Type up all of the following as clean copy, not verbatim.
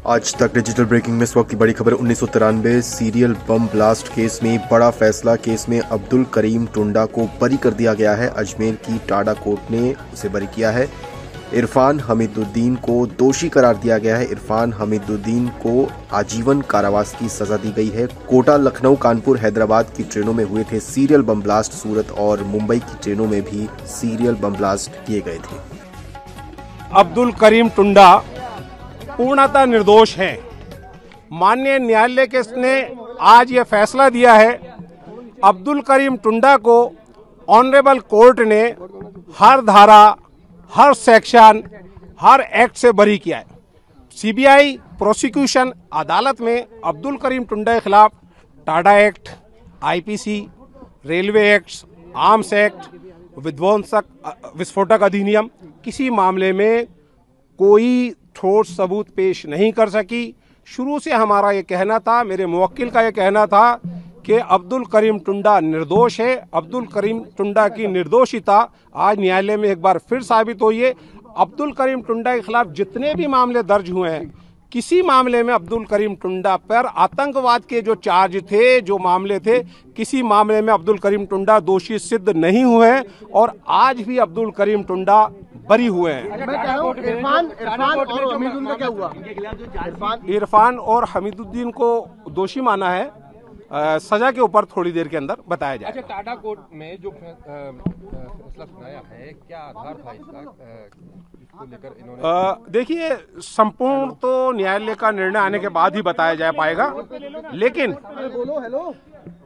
आज तक digital breaking में इस वक्त की बड़ी खबर। 1993 सीरियल बम ब्लास्ट केस में बड़ा फैसला। केस में अब्दुल करीम टुंडा को बरी कर दिया गया है। अजमेर की टाडा कोर्ट ने उसे बरी किया है। इरफान हमीदुद्दीन को दोषी करार दिया गया है। इरफान हमीदुद्दीन को आजीवन कारावास की सजा दी गई है। कोटा, लखनऊ, कानपुर, हैदराबाद की ट्रेनों में हुए थे सीरियल बम ब्लास्ट। सूरत और मुंबई की ट्रेनों में भी सीरियल बम ब्लास्ट किए गए थे। अब्दुल करीम टुंडा पूर्णतः निर्दोष है। माननीय न्यायालय ने आज यह फैसला दिया है। अब्दुल करीम टुंडा को ऑनरेबल कोर्ट ने हर धारा, हर सेक्शन, हर एक्ट से बरी किया है। सीबीआई प्रोसिक्यूशन अदालत में अब्दुल करीम टुंडा के खिलाफ Tada act, IPC, railway act, arms act, विस्फोटक अधिनियम, किसी मामले में कोई ठोस सबूत पेश नहीं कर सकी। शुरू से हमारा ये कहना था, मेरे मुवक्किल का ये कहना था कि अब्दुल करीम टुंडा निर्दोष है। अब्दुल करीम टुंडा की निर्दोषिता आज न्यायालय में एक बार फिर साबित हुई है। अब्दुल करीम टुंडा के खिलाफ जितने भी मामले दर्ज हुए हैं, किसी मामले में अब्दुल करीम टुंडा पर आतंकवाद के जो चार्ज थे, जो मामले थे, किसी मामले में अब्दुल करीम टुंडा दोषी सिद्ध नहीं हुए हैं और आज भी अब्दुल करीम टुंडा बरी हुए हैं। इरफान और हमीदुद्दीन को दोषी माना है। सजा के ऊपर थोड़ी देर के अंदर बताया जाए। अच्छा, टाडा कोर्ट में जो फैसला सुनाया है, क्या आधार था इसको लेकर इन्होंने? देखिए, संपूर्ण तो न्यायालय का निर्णय आने के बाद ही बताया जा पाएगा, लेकिन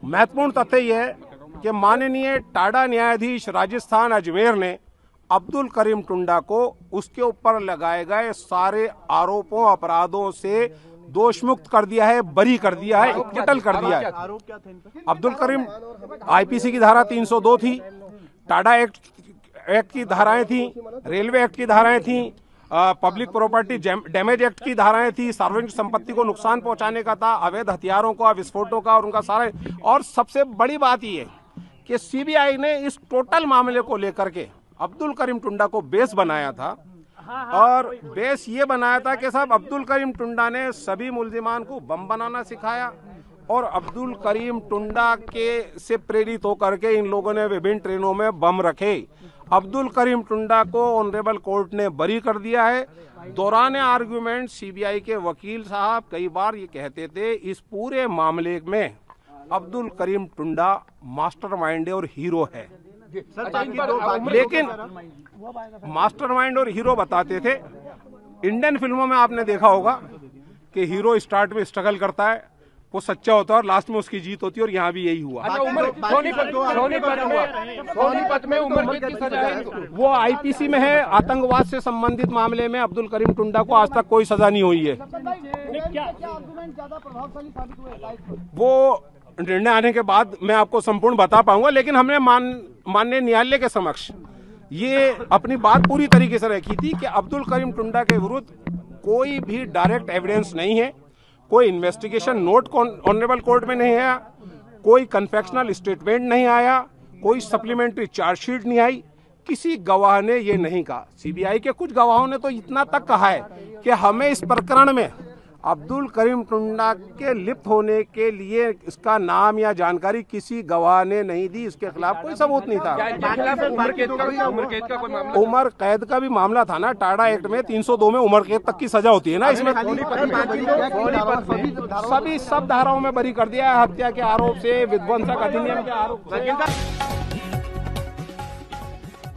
महत्वपूर्ण तथ्य यह है कि माननीय टाडा न्यायाधीश राजस्थान अजमेर ने अब्दुल करीम टुंडा को उसके ऊपर लगाए गए सारे आरोपों, अपराधों से दोष मुक्त कर दिया है, बरी कर दिया है, एक्विटल कर दिया है। अब्दुल करीम आईपीसी की धारा 302 थी, टाडा एक्ट की धाराएं थी, रेलवे एक्ट की धाराएं थी, पब्लिक प्रॉपर्टी डैमेज एक्ट की धाराएं थी, सार्वजनिक संपत्ति को नुकसान पहुंचाने का था, अवैध हथियारों का, विस्फोटों का और उनका सारे। और सबसे बड़ी बात यह कि सीबीआई ने इस टोटल मामले को लेकर के अब्दुल करीम टुंडा को बेस बनाया था और बेस ये बनाया था कि साहब अब्दुल करीम टुंडा ने सभी मुल्जिमान को बम बनाना सिखाया और अब्दुल करीम टुंडा के से प्रेरित होकर के इन लोगों ने विभिन्न ट्रेनों में बम रखे। अब्दुल करीम टुंडा को ऑनरेबल कोर्ट ने बरी कर दिया है। दौरान आर्गुमेंट सीबीआई के वकील साहब कई बार ये कहते थे इस पूरे मामले में अब्दुल करीम टुंडा मास्टरमाइंड और हीरो है, लेकिन मास्टरमाइंड और हीरो बताते थे। इंडियन फिल्मों में आपने देखा होगा कि हीरो स्टार्ट में स्ट्रगल करता है, वो सच्चा होता है और लास्ट में उसकी जीत होती है, और यहाँ भी यही हुआ। सोनीपत में उम्र की सजा है। वो आईपीसी में है। आतंकवाद से संबंधित मामले में अब्दुल करीम टुंडा को आज तक कोई सजा नहीं हुई है। वो निर्णय आने के बाद मैं आपको संपूर्ण बता पाऊंगा, लेकिन हमने माननीय न्यायालय के समक्ष ये अपनी बात पूरी तरीके से रखी थी कि अब्दुल करीम टुंडा के विरुद्ध कोई भी डायरेक्ट एविडेंस नहीं है, कोई इन्वेस्टिगेशन नोट ऑनरेबल कोर्ट में नहीं आया, कोई कन्फेक्शनल स्टेटमेंट नहीं आया, कोई सप्लीमेंट्री चार्जशीट नहीं आई, किसी गवाह ने ये नहीं कहा। सीबीआई के कुछ गवाहों ने तो इतना तक कहा है कि हमें इस प्रकरण में अब्दुल करीम टुंडा के लिप्त होने के लिए इसका नाम या जानकारी किसी गवाह ने नहीं दी, इसके खिलाफ कोई सबूत नहीं था। उम्र कैद का भी मामला था ना, टाडा एक्ट में 302 में उम्र कैद तक की सजा होती है ना, इसमें सभी सब धाराओं में बरी कर दिया है। हत्या के आरोप से, विध्वंसक अधिनियम के आरोप से।